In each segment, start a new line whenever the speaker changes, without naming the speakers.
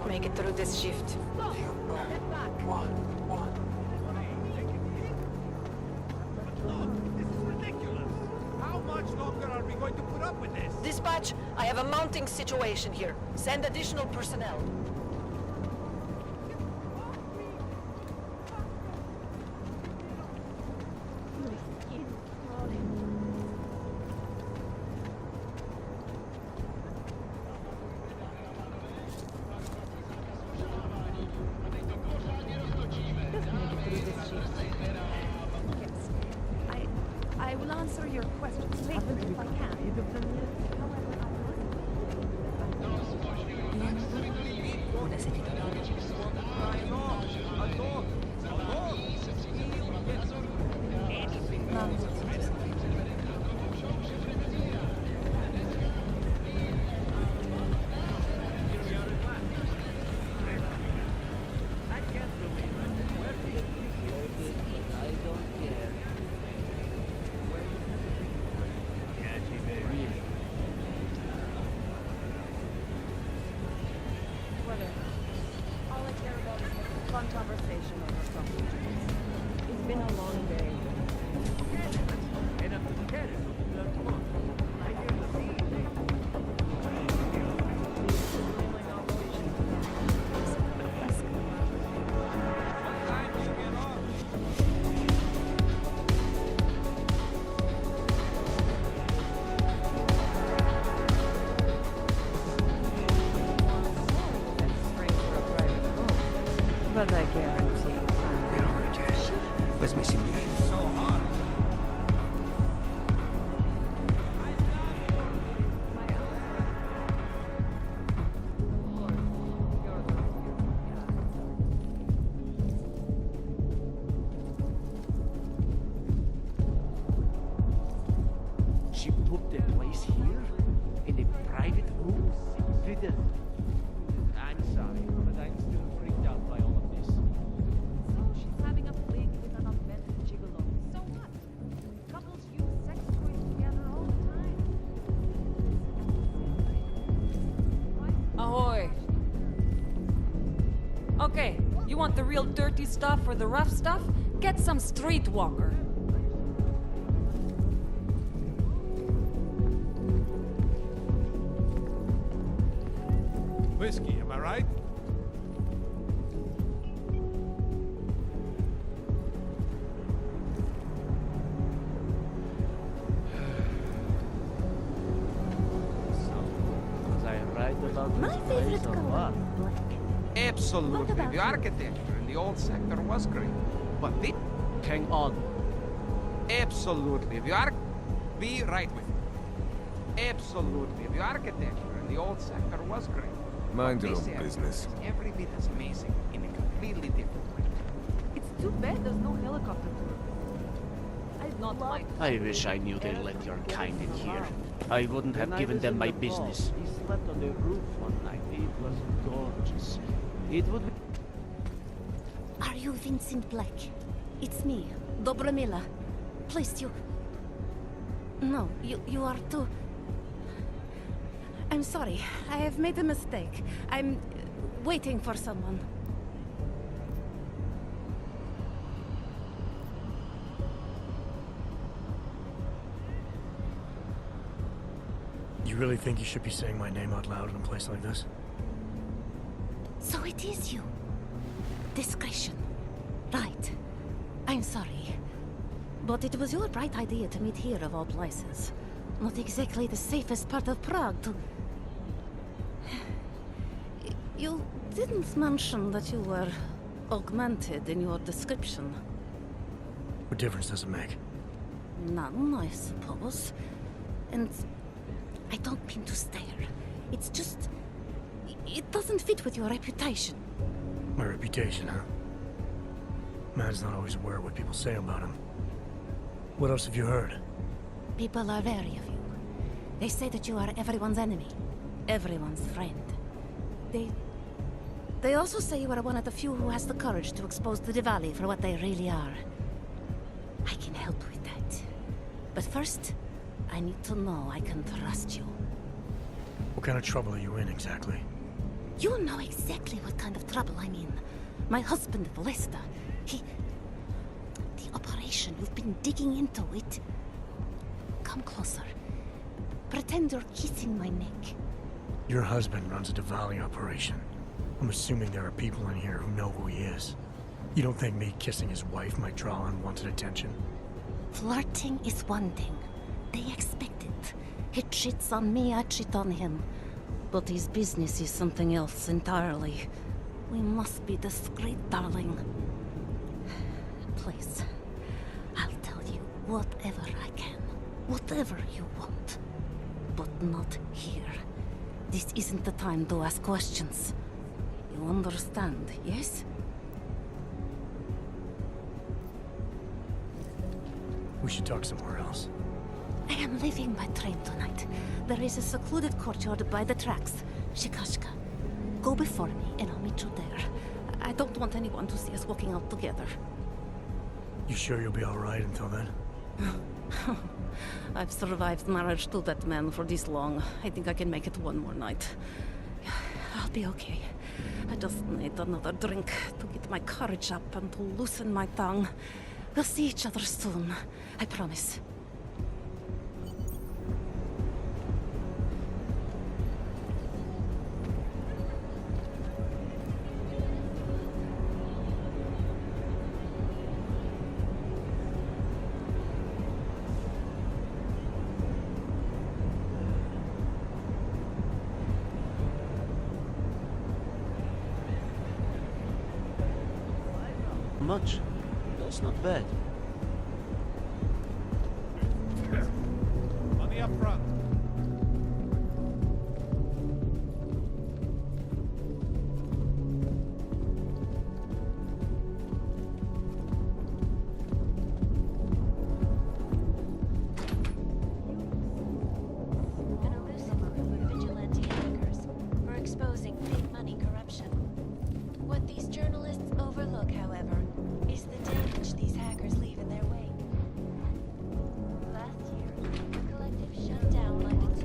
just make it through this shift.
What? This is ridiculous. How much longer are we going to put up with this?
Dispatch, I have a mounting situation here. Send additional personnel.
I will answer your questions later if I can.
Conversation over something. It's been a long day. But I guarantee.
Pues me simulé. She put the place here? In a private room? With a... I'm sorry, but I'm still freaked out by all of this.
So she's having a fling with an unvetted gigolo. So what? Couples use sex toys together all the time.
Ahoy! Okay, you want the real dirty stuff or the rough stuff? Get some streetwalker.
Whiskey, am I right?
Was I right about
My
this
favorite
place or
color
what?
is black.
Absolutely.
What about
The
you?
architecture in the old sector was great. But this...
Hang on.
Absolutely. Be right with me. Absolutely. The architecture in the old sector was great.
Mind
But
your
this
own
area
business.
is every bit as amazing in a completely different way.
It's too bad there's no helicopter tour. I'd not mind.
I wish I knew they let your kind in here. I wouldn't have given them my business. He slept on the roof one night. It was gorgeous. It would be...
Are you Vincent Black? It's me, Dobromila. Pleased you... No, you are too... I'm sorry. I have made a mistake. I'm waiting for someone.
You really think you should be saying my name out loud in a place like this?
So it is you. Discretion. Right. I'm sorry. But it was your bright idea to meet here of all places. Not exactly the safest part of Prague to... You didn't mention that you were augmented in your description.
What difference does it make?
None, I suppose. And I don't mean to stare. It's just... It doesn't fit with your reputation.
My reputation, huh? Man's not always aware of what people say about him. What else have you heard?
People are wary of you. They say that you are everyone's enemy. Everyone's friend. They also say you are one of the few who has the courage to expose the Diwali for what they really are. I can help with that. But first, I need to know I can trust you.
What kind of trouble are you in, exactly?
You know exactly what kind of trouble I'm in. My husband, Lester, the operation, you've been digging into it. Come closer. Pretend you're kissing my neck.
Your husband runs a Diwali operation. I'm assuming there are people in here who know who he is. You don't think me kissing his wife might draw unwanted attention?
Flirting is one thing. They expect it. He cheats on me, I cheat on him. But his business is something else entirely. We must be discreet, darling. Please, I'll tell you whatever I can. Whatever you want. But not here. This isn't the time to ask questions. You understand, yes?
We should talk somewhere else.
I am leaving by train tonight. There is a secluded courtyard by the tracks. Shikashka. Go before me and I'll meet you there. I don't want anyone to see us walking out together.
You sure you'll be alright until then?
I've survived marriage to that man for this long. I think I can make it one more night. I'll be okay. I just need another drink to get my courage up and to loosen my tongue. We'll see each other soon. I promise.
Much. That's not bad.
Money up front.
An elusive group of vigilante hackers for exposing big money corruption. What these journalists overlook, however, is the damage these hackers leave in their wake. Last year, the collective shut down London's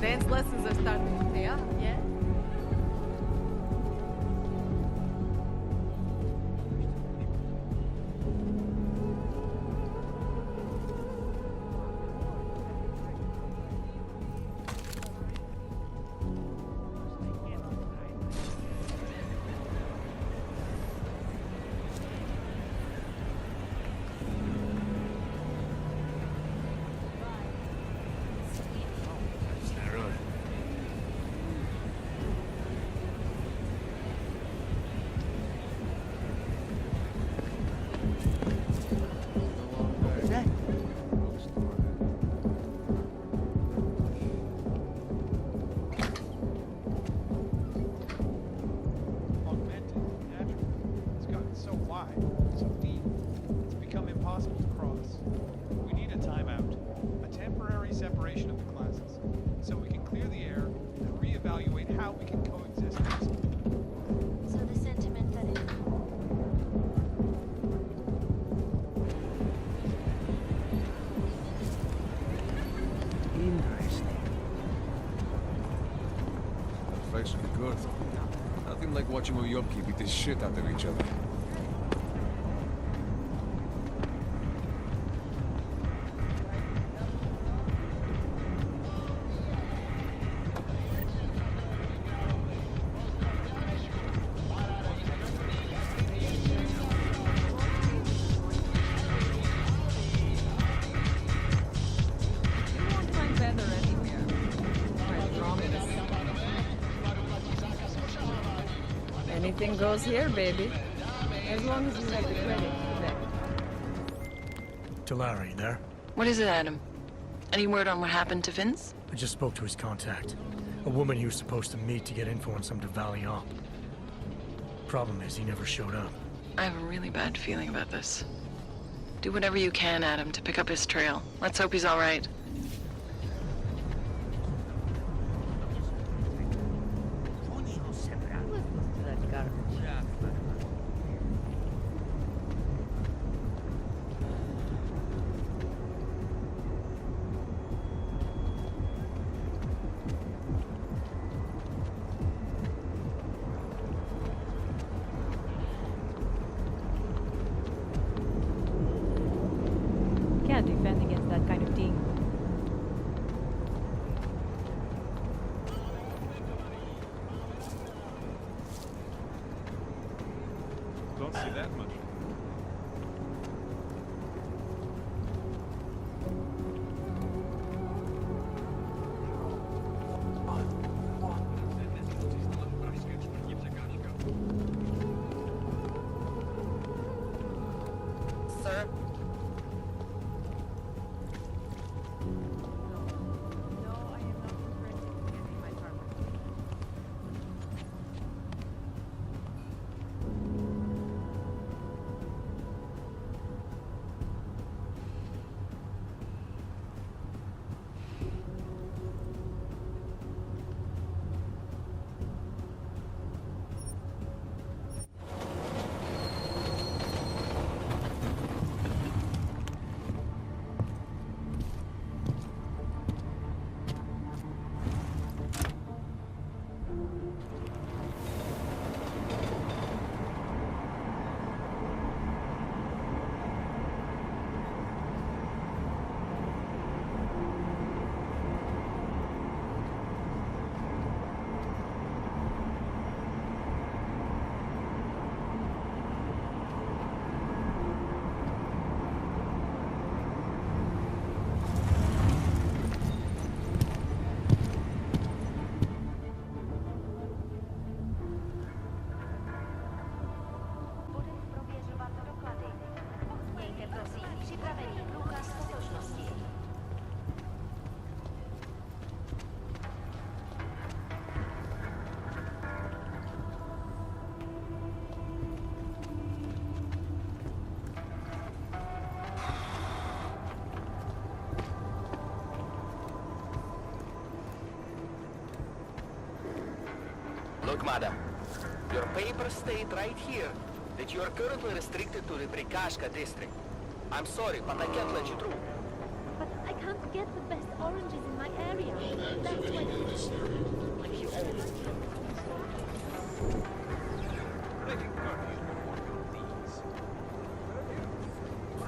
Dance lessons are starting to pay off, yeah?
fight should be good. Nothing like watching Oyobki beat the shit out of each other.
You won't find feather anywhere. I promise. Anything goes here, baby. As long as you have the credit for that.
Talari, there?
What is it, Adam? Any word on what happened to Vince?
I just spoke to his contact. A woman he was supposed to meet to get info on some Diwali op. Problem is, he never showed up.
I have a really bad feeling about this. Do whatever you can, Adam, to pick up his trail. Let's hope he's all right.
Can't defend against that kind of thing.
Don't see that much.
Sir?
No, I am not interested in getting my armor.
Look, madam, your papers state right here that you are currently restricted to the Prikashka district. I'm sorry, but I can't let you through.
But I can't get the best oranges in my area. That's why...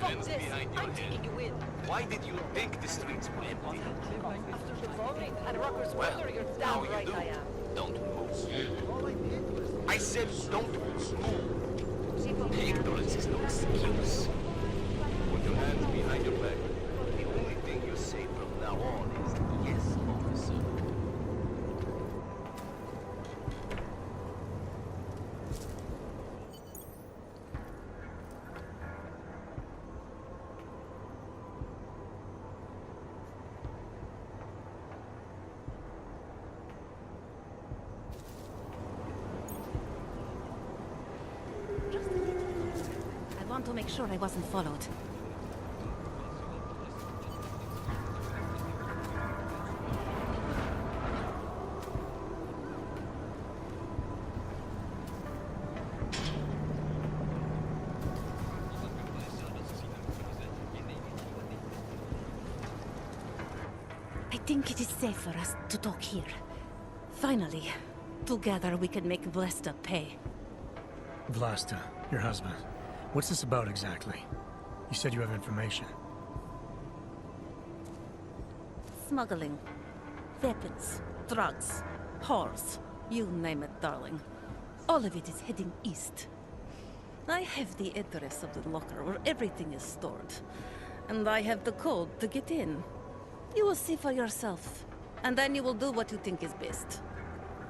Fuck this! I'm taking you in.
Why did you think the streets were empty?
After the bombing and Rucker's
Well,
weather, you're
now
damn
you
right
do.
I am.
Don't move. I said don't move. Ignorance is no excuse. Put your hands behind your back. The only thing you say from now on is yes, officer.
Just a little. I want to make sure I wasn't followed. I think it is safe for us to talk here. Finally, Together we can make Vlasta pay.
Vlasta, your husband. What's this about exactly? You said you have information.
Smuggling. Weapons. Drugs. Whores. You name it, darling. All of it is heading east. I have the address of the locker where everything is stored. And I have the code to get in. You will see for yourself. And then you will do what you think is best.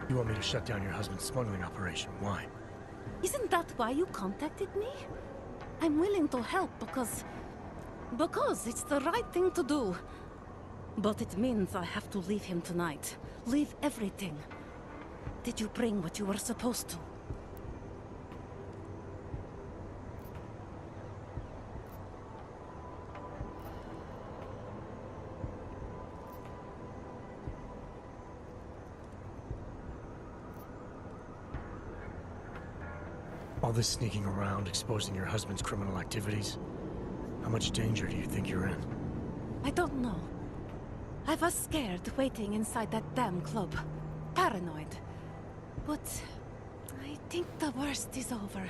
You want me to shut down your husband's smuggling operation? Why?
Isn't that why you contacted me? I'm willing to help because it's the right thing to do. But it means I have to leave him tonight. Leave everything. Did you bring what you were supposed to?
All this sneaking around, exposing your husband's criminal activities. How much danger do you think you're in?
I don't know. I was scared waiting inside that damn club. Paranoid. But I think the worst is over.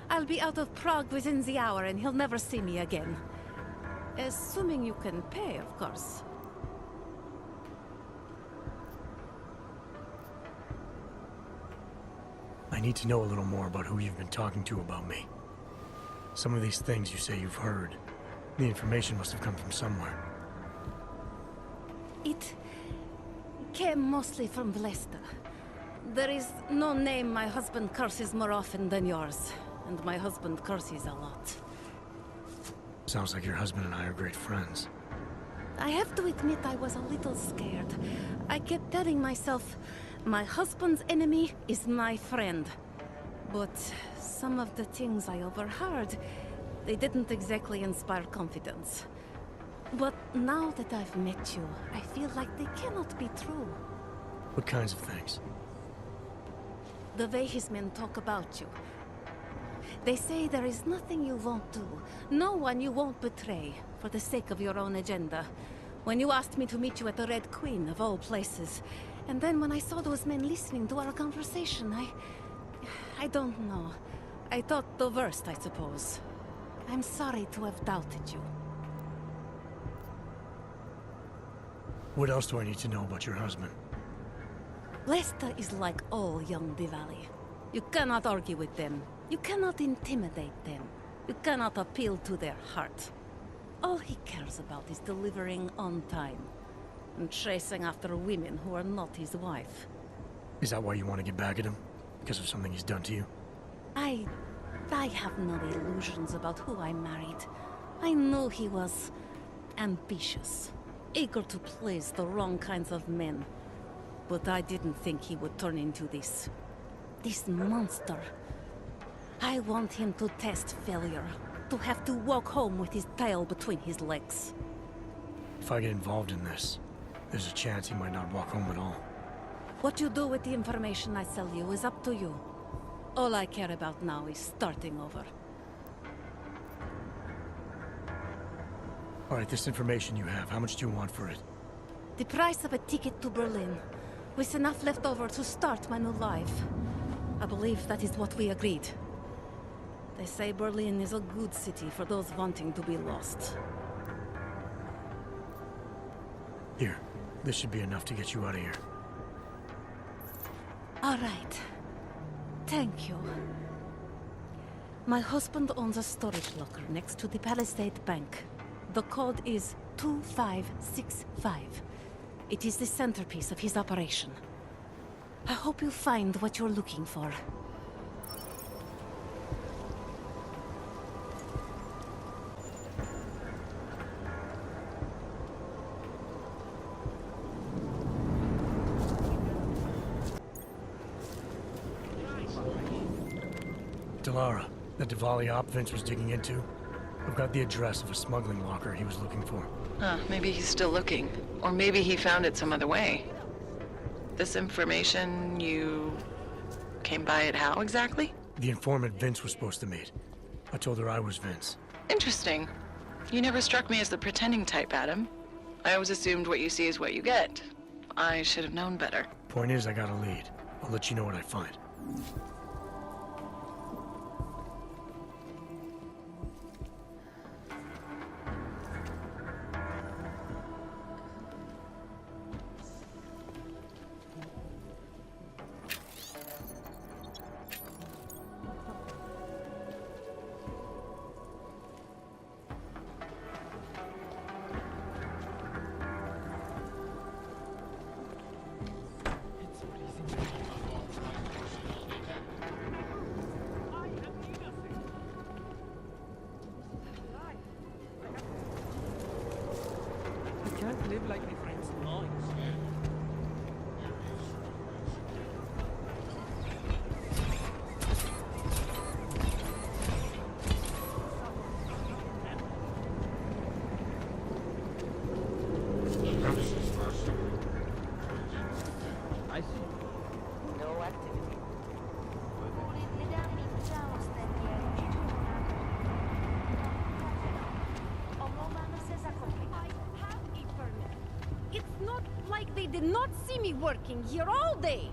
I'll be out of Prague within the hour and he'll never see me again. Assuming you can pay, of course.
I need to know a little more about who you've been talking to about me. Some of these things you say you've heard. The information must have come from somewhere.
It came mostly from Vlasta. There is no name my husband curses more often than yours. And my husband curses a lot.
Sounds like your husband and I are great friends.
I have to admit I was a little scared. I kept telling myself, my husband's enemy is my friend. But some of the things I overheard, they didn't exactly inspire confidence. But now that I've met you, I feel like they cannot be true.
What kinds of things?
The way his men talk about you. They say there is nothing you won't do, no one you won't betray, for the sake of your own agenda. When you asked me to meet you at the Red Queen, of all places, and then when I saw those men listening to our conversation, I don't know. I thought the worst, I suppose. I'm sorry to have doubted you.
What else do I need to know about your husband?
Lesta is like all young Diwali. You cannot argue with them. You cannot intimidate them. You cannot appeal to their heart. All he cares about is delivering on time. And chasing after women who are not his wife.
Is that why you want to get back at him? Because of something he's done to you?
I have no illusions about who I married. I knew he was ambitious. Eager to please the wrong kinds of men. But I didn't think he would turn into this monster. I want him to test failure. To have to walk home with his tail between his legs.
If I get involved in this, there's a chance he might not walk home at all.
What you do with the information I sell you is up to you. All I care about now is starting over.
Alright, this information you have, how much do you want for it?
The price of a ticket to Berlin, with enough left over to start my new life. I believe that is what we agreed. They say Berlin is a good city for those wanting to be lost.
Here, this should be enough to get you out of here.
All right. Thank you. My husband owns a storage locker next to the Palisade Bank. The code is 2565. It is the centerpiece of his operation. I hope you find what you're looking for.
Delara, the Diwali op Vince was digging into. I've got the address of a smuggling locker he was looking for.
Maybe he's still looking. Or maybe he found it some other way. This information, you came by it how exactly?
The informant Vince was supposed to meet. I told her I was Vince.
Interesting. You never struck me as the pretending type, Adam. I always assumed what you see is what you get. I should have known better.
Point is, I got a lead. I'll let you know what I find.
I can't live like my friends noise. I see.
No activity.
I have a permit. It's not like they did not see me working here all day.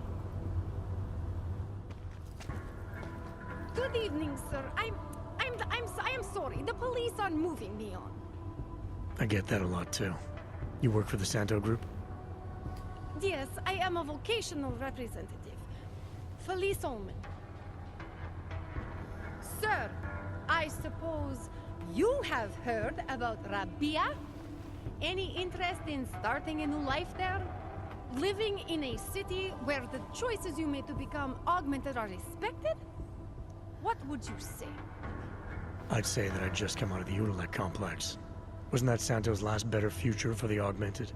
Good evening, sir. I am sorry. The police are moving me on.
I get that a lot too. You work for the Santo Group?
Yes, I am a vocational representative. Felice Ullman. Sir, I suppose you have heard about Rabia? Any interest in starting a new life there? Living in a city where the choices you made to become augmented are respected? What would you say?
I'd say that I'd just come out of the Udalek complex. Wasn't that Santo's last better future for the augmented?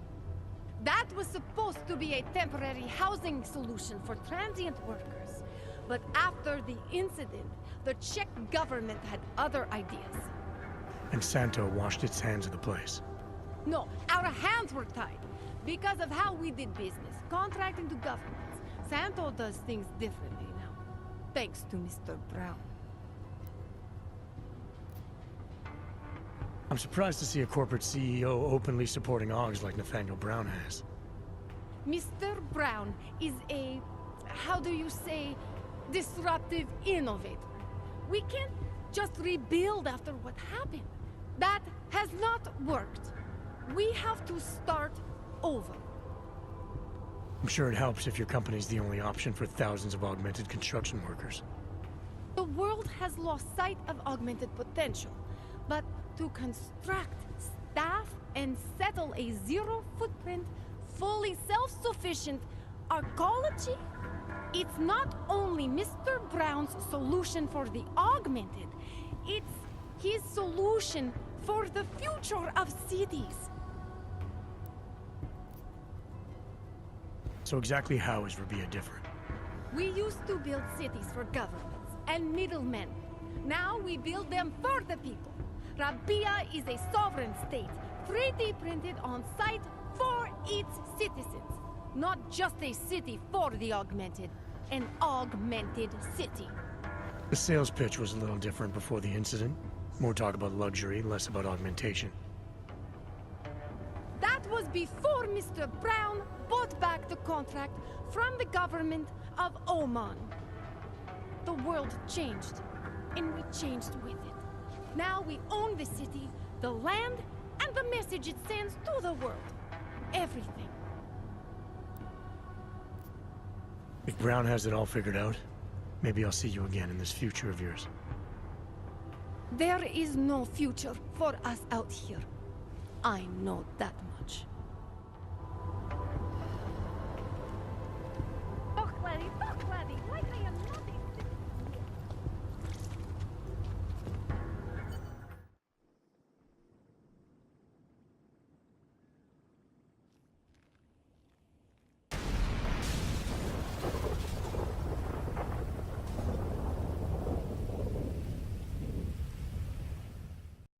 That was supposed to be a temporary housing solution for transient workers. But after the incident, the Czech government had other ideas.
And Santo washed its hands of the place.
No, our hands were tied. Because of how we did business, contracting to governments. Santo does things differently now. Thanks to Mr. Brown.
I'm surprised to see a corporate CEO openly supporting AUGs like Nathaniel Brown has.
Mr. Brown is a, how do you say, disruptive innovator. We can't just rebuild after what happened. That has not worked. We have to start over.
I'm sure it helps if your company's the only option for thousands of augmented construction workers.
The world has lost sight of augmented potential, but to construct, staff, and settle a zero-footprint, fully self-sufficient arcology, it's not only Mr. Brown's solution for the augmented, it's his solution for the future of cities.
So exactly how is Rabia different?
We used to build cities for governments and middlemen. Now we build them for the people. Rabia is a sovereign state, 3D printed on site for its citizens. Not just a city for the augmented, an augmented city.
The sales pitch was a little different before the incident. More talk about luxury, less about augmentation.
That was before Mr. Brown bought back the contract from the government of Oman. The world changed, and we changed with it. Now we own the city, the land, and the message it sends to the world. Everything.
If Brown has it all figured out, maybe I'll see you again in this future of yours.
There is no future for us out here. I know that much.